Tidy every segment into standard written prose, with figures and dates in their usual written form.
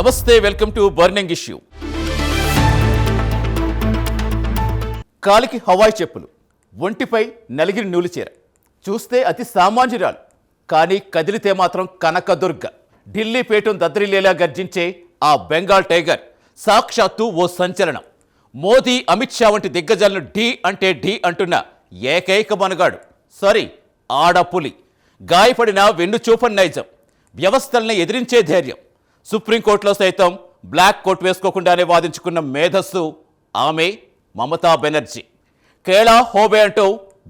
నమస్తే, welcome to burning issue. కాలికి Hawaii చెప్పులు, ఒంటిపై నలిగిన నూలుచీర, చూస్తే అతి సామాన్యురాలు, కానీ కదిలితే మాత్రం కనకదుర్గ. ఢిల్లీ పేటను దద్దరిల్లేలా గర్జించే ఆ బెంగాల్ టైగర్ సాక్షాత్తు ఓ సంచలనం. మోదీ, అమిత్ షా వంటి దిగ్గజాలను ఢీ అంటే ఢీ అంటున్న ఏకైక మనగాడు. సారీ, ఆడపులి. గాయపడిన వెన్నుచూపని నైజం, వ్యవస్థల్ని ఎదిరించే ధైర్యం. సుప్రీంకోర్టులో సైతం బ్లాక్ కోట్ వేసుకోకుండానే వాదించుకున్న మేధస్సు ఆమె మమతా బెనర్జీ. కేళా హోబే అంటూ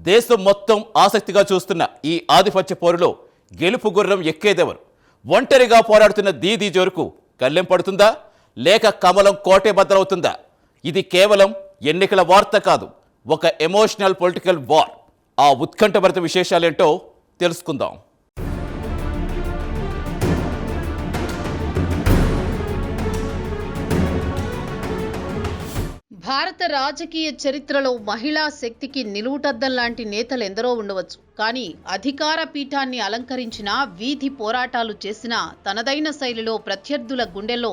దేశం మొత్తం ఆసక్తిగా చూస్తున్న ఈ ఆధిపత్య పోరులో గెలుపు గుర్రం ఎక్కేదెవరు? ఒంటరిగా పోరాడుతున్న దీదీ జోరుకు కళ్ళెం పడుతుందా, లేక కమలం కోటే బద్దలవుతుందా? ఇది కేవలం ఎన్నికల వార్త కాదు, ఒక ఎమోషనల్ పొలిటికల్ వార్. ఆ ఉత్కంఠభరిత విశేషాలేంటో తెలుసుకుందాం. భారత రాజకీయ చరిత్రలో మహిళా శక్తికి నిలువుటద్దం లాంటి నేతలు ఎందరో ఉండవచ్చు. కానీ అధికార పీఠాన్ని అలంకరించిన, వీధి పోరాటాలు చేసిన, తనదైన శైలిలో ప్రత్యర్థుల గుండెల్లో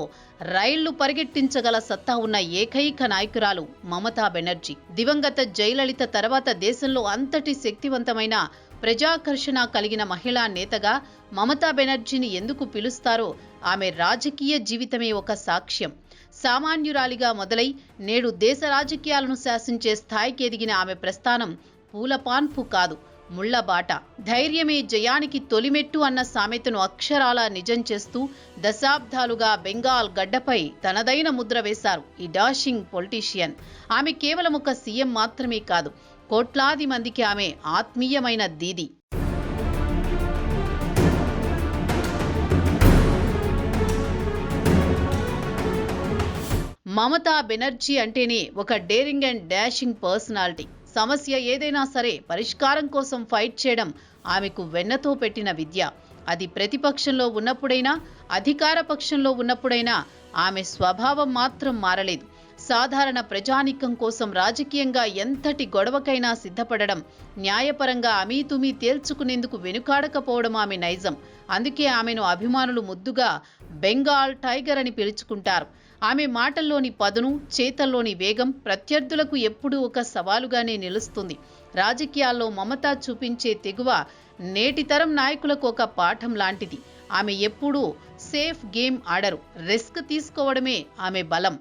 రైళ్లు పరిగెట్టించగల సత్తా ఉన్న ఏకైక నాయకురాలు మమతా బెనర్జీ. దివంగత జయలలిత తర్వాత దేశంలో అంతటి శక్తివంతమైన, ప్రజాకర్షణ కలిగిన మహిళా నేతగా మమతా బెనర్జీని ఎందుకు పిలుస్తారో ఆమె రాజకీయ జీవితమే ఒక సాక్ష్యం. సామాన్యురాలిగా మొదలై నేడు దేశ రాజకీయాలను శాసించే స్థాయికి ఎదిగిన ఆమె ప్రస్థానం పూలపాన్పు కాదు, ముళ్లబాట. ధైర్యమే జయానికి తొలిమెట్టు అన్న సామెతను అక్షరాల నిజం చేస్తూ దశాబ్దాలుగా బెంగాల్ గడ్డపై తనదైన ముద్ర వేశారు ఈ డాషింగ్ పొలిటీషియన్. ఆమె కేవలం ఒక సీఎం మాత్రమే కాదు, కోట్లాది మందికి ఆమె ఆత్మీయమైన దీది. మమతా బెనర్జీ అంటేనే ఒక డేరింగ్ అండ్ డాషింగ్ పర్సనాలిటీ. సమస్య ఏదైనా సరే పరిష్కారం కోసం ఫైట్ చేయడం ఆమెకు వెన్నతో పెట్టిన విద్య. అది ప్రతిపక్షంలో ఉన్నప్పుడైనా, అధికార పక్షంలో ఉన్నప్పుడైనా ఆమె స్వభావం మాత్రం మారలేదు. సాధారణ ప్రజానీకం కోసం రాజకీయంగా ఎంతటి గొడవకైనా సిద్ధపడడం, న్యాయపరంగా అమీతుమీ తేల్చుకునేందుకు వెనుకాడకపోవడం ఆమె నైజం. అందుకే ఆమెను అభిమానులు ముద్దుగా బెంగాల్ టైగర్ అని పిలుచుకుంటారు. ఆమె మాటల్లోని పదును, చేతల్లోని వేగం ప్రత్యర్థులకు ఎప్పుడూ ఒక సవాలుగానే నిలుస్తుంది. రాజకీయాల్లో మమత చూపించే తెగువ నేటి తరం నాయకులకు ఒక పాఠం లాంటిది. ఆమె ఎప్పుడూ సేఫ్ గేమ్ ఆడరు, రిస్క్ తీసుకోవడమే ఆమె బలం.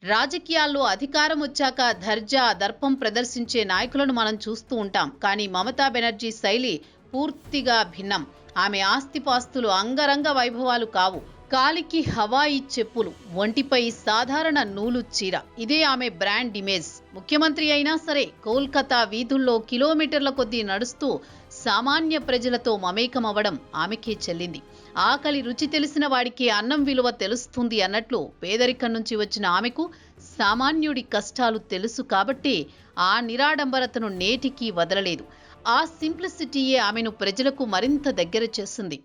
రాజకీయాల్లో అధికారం వచ్చాక దర్జా, దర్పం ప్రదర్శించే నాయకులను మనం చూస్తూ ఉంటాం. కానీ మమతా బెనర్జీ శైలి పూర్తిగా భిన్నం. ఆమె ఆస్తిపాస్తులు అంగరంగ వైభవాలు కావు, కాలికి హవాయి చెప్పులు, ఒంటిపై సాధారణ నూలు చీర. ఇదే ఆమె బ్రాండ్ ఇమేజ్. ముఖ్యమంత్రి అయినా సరే కోల్కతా వీధుల్లో కిలోమీటర్ల కొద్దీ నడుస్తూ సామాన్య ప్రజలతో మమేకమవ్వడం ఆమెకే చెల్లింది. ఆకలి రుచి తెలిసిన వాడికి అన్నం విలువ తెలుస్తుంది అన్నట్లు పేదరికం నుంచి వచ్చిన ఆమెకు సామాన్యుడి కష్టాలు తెలుసు కాబట్టి ఆ నిరాడంబరతను నేటికీ వదలలేదు. ఆ సింప్లిసిటీయే ఆమెను ప్రజలకు మరింత దగ్గర చేస్తుంది.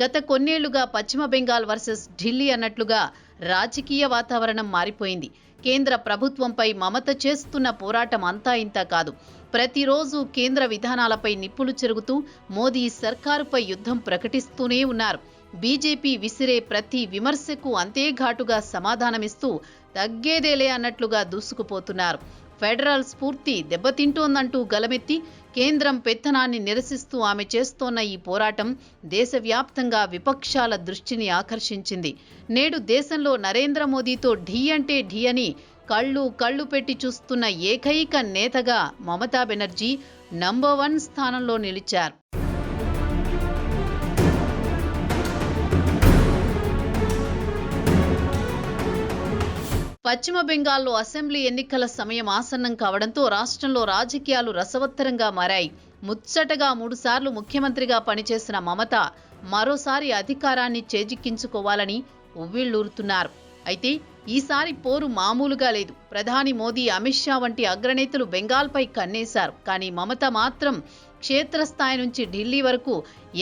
గత కొన్నేళ్లుగా పశ్చిమ బెంగాల్ వర్సెస్ ఢిల్లీ అన్నట్లుగా రాజకీయ వాతావరణం మారిపోయింది. కేంద్ర ప్రభుత్వంపై మమత చేస్తున్న పోరాటం అంతా ఇంత కాదు. ప్రతిరోజు కేంద్ర విధానాలపై నిప్పులు చెరుగుతూ మోదీ సర్కారుపై యుద్ధం ప్రకటిస్తూనే ఉన్నారు. బీజేపీ విసిరే ప్రతి విమర్శకు అంతే ఘాటుగా సమాధానమిస్తూ తగ్గేదేలే అన్నట్లుగా దూసుకుపోతున్నారు. ఫెడరల్ స్ఫూర్తి దెబ్బతింటోందంటూ గలమెత్తి కేంద్రం పెత్తనాన్ని నిరసిస్తూ ఆమె చేస్తోన్న ఈ పోరాటం దేశవ్యాప్తంగా విపక్షాల దృష్టిని ఆకర్షించింది. నేడు దేశంలో నరేంద్ర మోదీతో ఢీ అంటే ఢీ అని కళ్ళు పెట్టి చూస్తున్న ఏకైక నేతగా మమతా బెనర్జీ నంబర్ 1 స్థానంలో నిలిచారు. పశ్చిమ బెంగాల్లో అసెంబ్లీ ఎన్నికల సమయం ఆసన్నం కావడంతో రాష్ట్రంలో రాజకీయాలు రసవత్తరంగా మారాయి. ముచ్చటగా 3 సార్లు ముఖ్యమంత్రిగా పనిచేసిన మమత మరోసారి అధికారాన్ని చేజిక్కించుకోవాలని ఉవ్విళ్లూరుతున్నారు. అయితే ఈసారి పోరు మామూలుగా లేదు. ప్రధాని మోదీ, అమిత్ షా వంటి అగ్రనేతలు బెంగాల్పై కన్నేశారు. కానీ మమత మాత్రం క్షేత్రస్థాయి నుంచి ఢిల్లీ వరకు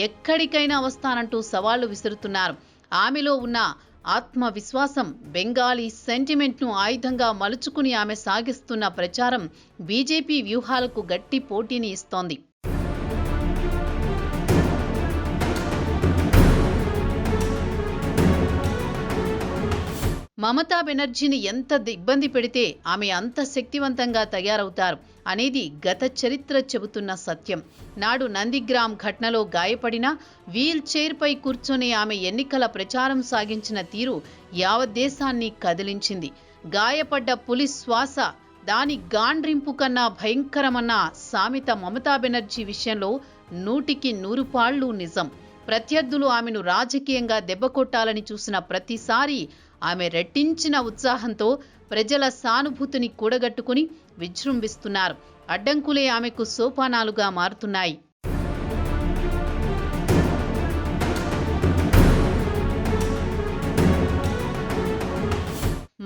ఎక్కడికైనా వస్తానంటూ సవాళ్లు విసురుతున్నారు. ఆమెలో ఉన్న ఆత్మవిశ్వాసం, బెంగాలీ సెంటిమెంట్ను ఆయుధంగా మలుచుకుని ఆమె సాగిస్తున్న ప్రచారం బీజేపీ వ్యూహాలకు గట్టి పోటీని ఇస్తోంది. మమతా బెనర్జీని ఎంత ఇబ్బంది పెడితే ఆమె అంత శక్తివంతంగా తయారవుతారు అనేది గత చరిత్ర చెబుతున్న సత్యం. నాడు నందిగ్రామ్ ఘటనలో గాయపడిన వీల్ చైర్పై కూర్చొని ఆమె ఎన్నికల ప్రచారం సాగించిన తీరు యావత్ దేశాన్ని కదిలించింది. గాయపడ్డ పులి శ్వాస దాని గాండ్రింపు కన్నా భయంకరమన్న సామెత మమతా బెనర్జీ విషయంలో 100కి 100 నిజం. ప్రత్యర్థులు ఆమెను రాజకీయంగా దెబ్బకొట్టాలని చూసిన ప్రతిసారి ఆమె రెట్టించిన ఉత్సాహంతో ప్రజల సానుభూతిని కూడగట్టుకుని విజృంభిస్తున్నారు. అడ్డంకులే ఆమెకు సోపానాలుగా మారుతున్నాయి.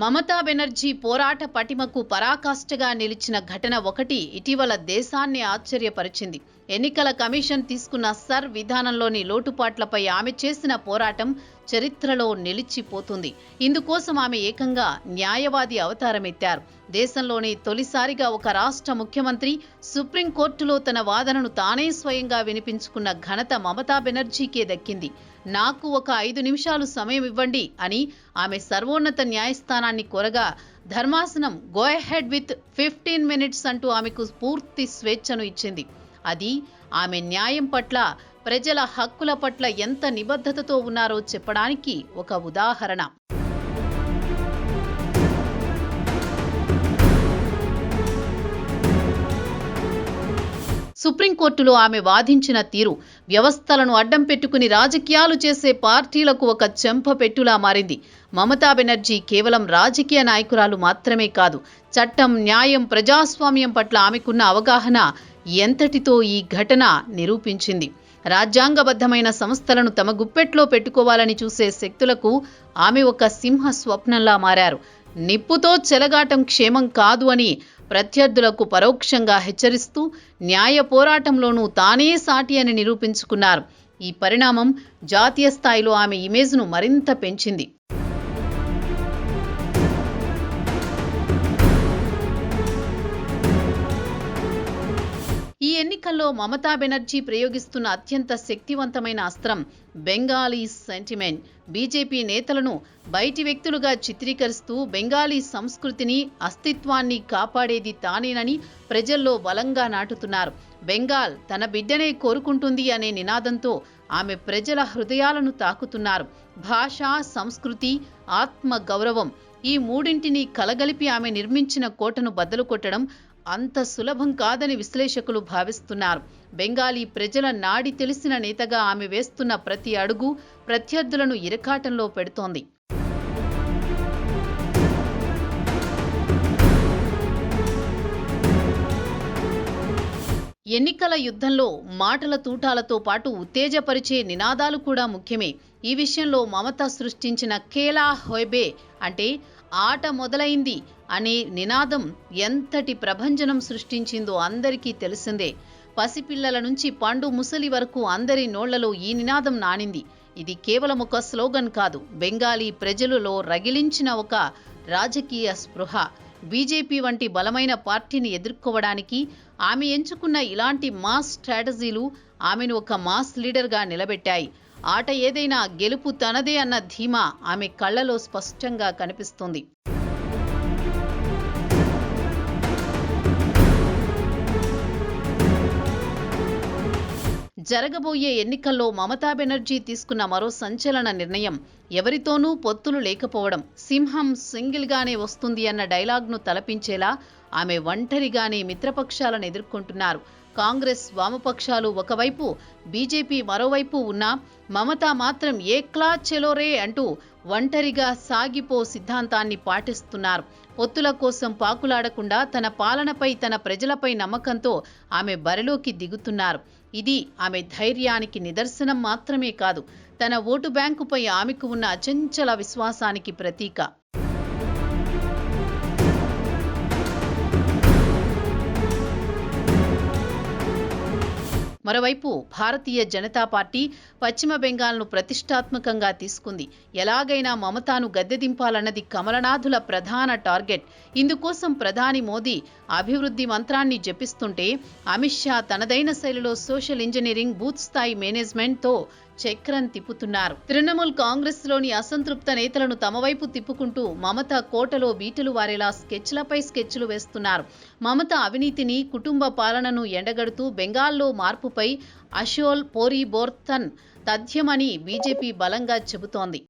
మమతా బెనర్జీ పోరాట పటిమకు పరాకాష్ఠగా నిలిచిన ఘటన ఒకటి ఇటీవల దేశాన్ని ఆశ్చర్యపరిచింది. ఎన్నికల కమిషన్ తీసుకున్న సర్ విధానంలోని లోటుపాట్లపై ఆమె చేసిన పోరాటం చరిత్రలో నిలిచిపోతుంది. ఇందుకోసం ఆమె ఏకంగా న్యాయవాది అవతారమెత్తారు. దేశంలోని తొలిసారిగా ఒక రాష్ట్ర ముఖ్యమంత్రి సుప్రీంకోర్టులో తన వాదనను తానే స్వయంగా వినిపించుకున్న ఘనత మమతా బెనర్జీకే దక్కింది. నాకు ఒక 5 నిమిషాలు సమయం ఇవ్వండి అని ఆమె సర్వోన్నత న్యాయస్థానాన్ని కోరగా ధర్మాసనం గో అహెడ్ విత్ 15 మినిట్స్ అంటూ ఆమెకు పూర్తి స్వేచ్ఛను ఇచ్చింది. అది ఆమె న్యాయం పట్ల, ప్రజల హక్కుల పట్ల ఎంత నిబద్ధతతో ఉన్నారో చెప్పడానికి ఒక ఉదాహరణ. సుప్రీంకోర్టులో ఆమె వాదించిన తీరు వ్యవస్థలను అడ్డం పెట్టుకుని రాజకీయాలు చేసే పార్టీలకు ఒక చెంపపెట్టులా మారింది. మమతా బెనర్జీ కేవలం రాజకీయ నాయకురాలు మాత్రమే కాదు, చట్టం, న్యాయం, ప్రజాస్వామ్యం పట్ల ఆమెకున్న అవగాహన ఎంతటితో ఈ ఘటన నిరూపించింది. రాజ్యాంగబద్ధమైన సంస్థలను తమ గుప్పెట్లో పెట్టుకోవాలని చూసే శక్తులకు ఆమె ఒక సింహ స్వప్నంలా మారారు. నిప్పుతో చెలగాటం క్షేమం కాదు అని ప్రత్యర్థులకు పరోక్షంగా హెచ్చరిస్తూ న్యాయ పోరాటంలోనూ తానే సాటి అని నిరూపించుకున్నారు. ఈ పరిణామం జాతీయ స్థాయిలో ఆమె ఇమేజ్ను మరింత పెంచింది. ఈ ఎన్నికల్లో మమతా బెనర్జీ ప్రయోగిస్తున్న అత్యంత శక్తివంతమైన అస్త్రం బెంగాలీ సెంటిమెంట్. బీజేపీ నేతలను బయటి వ్యక్తులుగా చిత్రీకరిస్తూ బెంగాలీ సంస్కృతిని, అస్తిత్వాన్ని కాపాడేది తానేనని ప్రజల్లో బలంగా నాటుతున్నారు. బెంగాల్ తన బిడ్డనే కోరుకుంటుంది అనే నినాదంతో ఆమె ప్రజల హృదయాలను తాకుతున్నారు. భాష, సంస్కృతి, ఆత్మ గౌరవం ఈ మూడింటిని కలగలిపి ఆమె నిర్మించిన కోటను బద్దలు కొట్టడం అంత సులభం కాదని విశ్లేషకులు భావిస్తున్నారు. బెంగాలీ ప్రజల నాడి తెలిసిన నేతగా ఆమె వేస్తున్న ప్రతి అడుగు ప్రత్యర్థులను ఇరకాటంలో పెడుతోంది. ఎన్నికల యుద్ధంలో మాటల తూటాలతో పాటు ఉత్తేజపరిచే నినాదాలు కూడా ముఖ్యమే. ఈ విషయంలో మమత సృష్టించిన కేలా హోయ్బే అంటే ఆట మొదలైంది అనే నినాదం ఎంతటి ప్రభంజనం సృష్టించిందో అందరికీ తెలిసిందే. పసిపిల్లల నుంచి పండు ముసలి వరకు అందరి నోళ్లలో ఈ నినాదం నానింది. ఇది కేవలం ఒక స్లోగన్ కాదు, బెంగాలీ ప్రజలలో రగిలించిన ఒక రాజకీయ స్పృహ. బీజేపీ వంటి బలమైన పార్టీని ఎదుర్కోవడానికి ఆమె ఎంచుకున్న ఇలాంటి మాస్ స్ట్రాటజీలు ఆమెను ఒక మాస్ లీడర్గా నిలబెట్టాయి. ఆట ఏదైనా గెలుపు తనదే అన్న ధీమా ఆమె కళ్లలో స్పష్టంగా కనిపిస్తుంది. జరగబోయే ఎన్నికల్లో మమతా బెనర్జీ తీసుకున్న మరో సంచలన నిర్ణయం ఎవరితోనూ పొత్తులు లేకపోవడం. సింహం సింగిల్గానే వస్తుంది అన్న డైలాగ్ను తలపించేలా ఆమె ఒంటరిగానే మిత్రపక్షాలను ఎదుర్కొంటున్నారు. కాంగ్రెస్, వామపక్షాలు ఒకవైపు, బీజేపీ మరోవైపు ఉన్నా మమతా మాత్రం ఏక్లా చెలోరే అంటూ ఒంటరిగా సాగిపో సిద్ధాంతాన్ని పాటిస్తున్నారు. పొత్తుల కోసం పాకులాడకుండా తన పాలనపై, తన ప్రజలపై నమ్మకంతో ఆమె బరిలోకి దిగుతున్నారు. ఇది ఆమె ధైర్యానికి నిదర్శనం మాత్రమే కాదు, తన ఓటు బ్యాంకుపై ఆమెకు ఉన్న అచంచల విశ్వాసానికి ప్రతీక. మరోవైపు భారతీయ జనతా పార్టీ పశ్చిమ బెంగాల్ను ప్రతిష్టాత్మకంగా తీసుకుంది. ఎలాగైనా మమతాను గద్దెదింపాలన్నది కమలనాథుల ప్రధాన టార్గెట్. ఇందుకోసం ప్రధాని మోదీ అభివృద్ధి మంత్రాన్ని జపిస్తుంటే అమిత్ షా తనదైన శైలిలో సోషల్ ఇంజనీరింగ్, బూత్ స్థాయి మేనేజ్మెంట్తో చక్రం తిప్పుతున్నారు. తృణమూల్ కాంగ్రెస్లోని అసంతృప్త నేతలను తమ వైపు తిప్పుకుంటూ మమత కోటలో బీటలు వారేలా స్కెచ్లపై స్కెచ్లు వేస్తున్నారు. మమత అవినీతిని, కుటుంబ పాలనను ఎండగడుతూ బెంగాల్లో మార్పుపై అశోల్ పోరీబోర్తన్ తథ్యమని బీజేపీ బలంగా చెబుతోంది.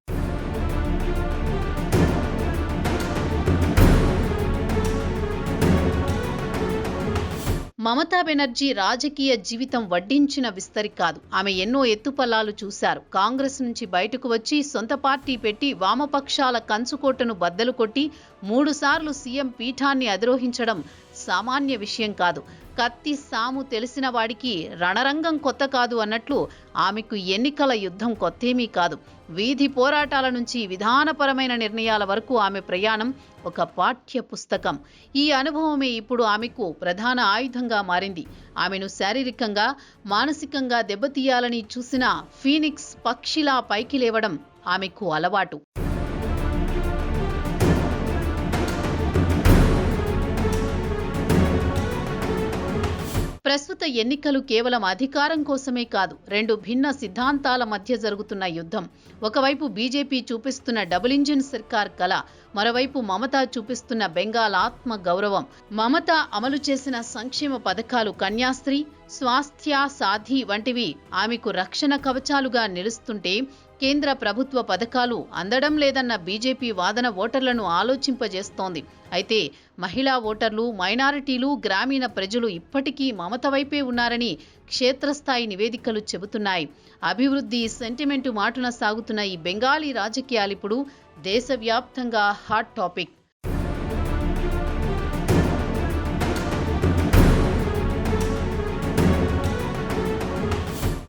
మమతా బెనర్జీ రాజకీయ జీవితం వడ్డించిన విస్తరి కాదు. ఆమె ఎన్నో ఎత్తుపల్లాలు చూశారు. కాంగ్రెస్ నుంచి బయటకు వచ్చి సొంత పార్టీ పెట్టి వామపక్షాల కంచుకోటను బద్దలు కొట్టి 3 సార్లు సీఎం పీఠాన్ని అధిరోహించడం సామాన్య విషయం కాదు. కత్తి సాము తెలిసిన వాడికి రణరంగం కొత్త కాదు అన్నట్లు ఆమెకు ఎన్నికల యుద్ధం కొత్తేమీ కాదు. వీధి పోరాటాల నుంచి విధానపరమైన నిర్ణయాల వరకు ఆమె ప్రయాణం ఒక పాఠ్య పుస్తకం. ఈ అనుభవమే ఇప్పుడు ఆమెకు ప్రధాన ఆయుధంగా మారింది. ఆమెను శారీరకంగా, మానసికంగా దెబ్బతీయాలని చూసిన ఫీనిక్స్ పక్షిలా పైకి లేవడం ఆమెకు అలవాటు. ప్రస్తుత ఎన్నికలు కేవలం అధికారం కోసమే కాదు, 2 భిన్న సిద్ధాంతాల మధ్య జరుగుతున్న యుద్ధం. ఒకవైపు బీజేపీ చూపిస్తున్న డబుల్ ఇంజిన్ సర్కార్ కళ, మరోవైపు మమత చూపిస్తున్న బెంగాల్ ఆత్మ గౌరవం. మమత అమలు చేసిన సంక్షేమ పథకాలు కన్యాస్త్రీ, స్వాస్థ్య సాధి వంటివి ఆమెకు రక్షణ కవచాలుగా నిలుస్తుంటే, కేంద్ర ప్రభుత్వ పథకాలు అందడం లేదన్న బీజేపీ వాదన ఓటర్లను ఆలోచింపజేస్తోంది. అయితే మహిళా ఓటర్లు, మైనారిటీలు, గ్రామీణ ప్రజలు ఇప్పటికీ మమత వైపే ఉన్నారని క్షేత్రస్థాయి నివేదికలు చెబుతున్నాయి. అభివృద్ధి సెంటిమెంటు మాటున సాగుతున్న ఈ బెంగాలీ రాజకీయాలిప్పుడు దేశవ్యాప్తంగా హాట్ టాపిక్.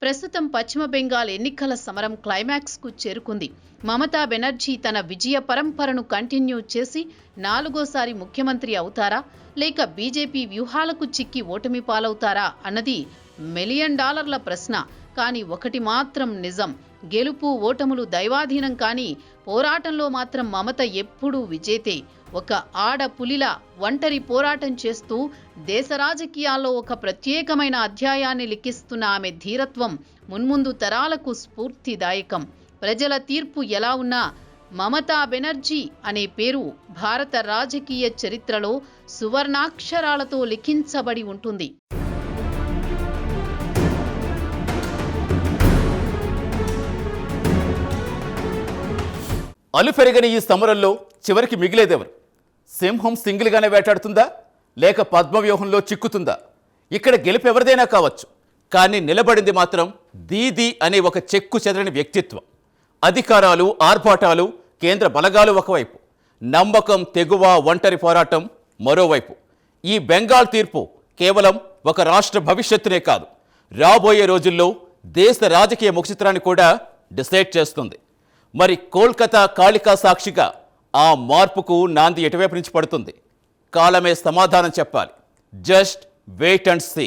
ప్రస్తుతం పశ్చిమ బెంగాల్ ఎన్నికల సమరం క్లైమాక్స్ కు చేరుకుంది. మమతా బెనర్జీ తన విజయ పరంపరను కంటిన్యూ చేసి 4వ ముఖ్యమంత్రి అవుతారా, లేక బీజేపీ వ్యూహాలకు చిక్కి ఓటమి పాలవుతారా అన్నది $1 మిలియన్ ప్రశ్న. కానీ ఒకటి మాత్రం నిజం, గెలుపు ఓటములు దైవాధీనం. కానీ పోరాటంలో మాత్రం మమత ఎప్పుడూ విజేతే. ఒక ఆడపులిలా ఒంటరి పోరాటం చేస్తూ దేశ రాజకీయాల్లో ఒక ప్రత్యేకమైన అధ్యాయాన్ని లిఖిస్తున్న ఆమె ధీరత్వం మున్ముందు తరాలకు స్ఫూర్తిదాయకం. ప్రజల తీర్పు ఎలా ఉన్నా మమతా బెనర్జీ అనే పేరు భారత రాజకీయ చరిత్రలో సువర్ణాక్షరాలతో లిఖించబడి ఉంటుంది. అలుపెరగని ఈ సమరంలో చివరికి మిగిలేదెవరు? సింహం సింగిల్గానే వేటాడుతుందా, లేక పద్మవ్యూహంలో చిక్కుతుందా? ఇక్కడ గెలుపు ఎవరిదైనా కావచ్చు, కానీ నిలబడింది మాత్రం దీదీ అనే ఒక చెక్కు చెదరని వ్యక్తిత్వం. అధికారాలు, ఆర్భాటాలు, కేంద్ర బలగాలు ఒకవైపు, నమ్మకం, తెగువ, ఒంటరి పోరాటం మరోవైపు. ఈ బెంగాల్ తీర్పు కేవలం ఒక రాష్ట్ర భవిష్యత్తునే కాదు, రాబోయే రోజుల్లో దేశ రాజకీయ ముఖచిత్రాన్ని కూడా డిసైడ్ చేస్తుంది. మరి కోల్కతా కాళికా సాక్షిగా ఆ మార్పుకు నాంది ఎటువైపు నుంచి పడుతుంది? కాలమే సమాధానం చెప్పాలి. Just wait and see.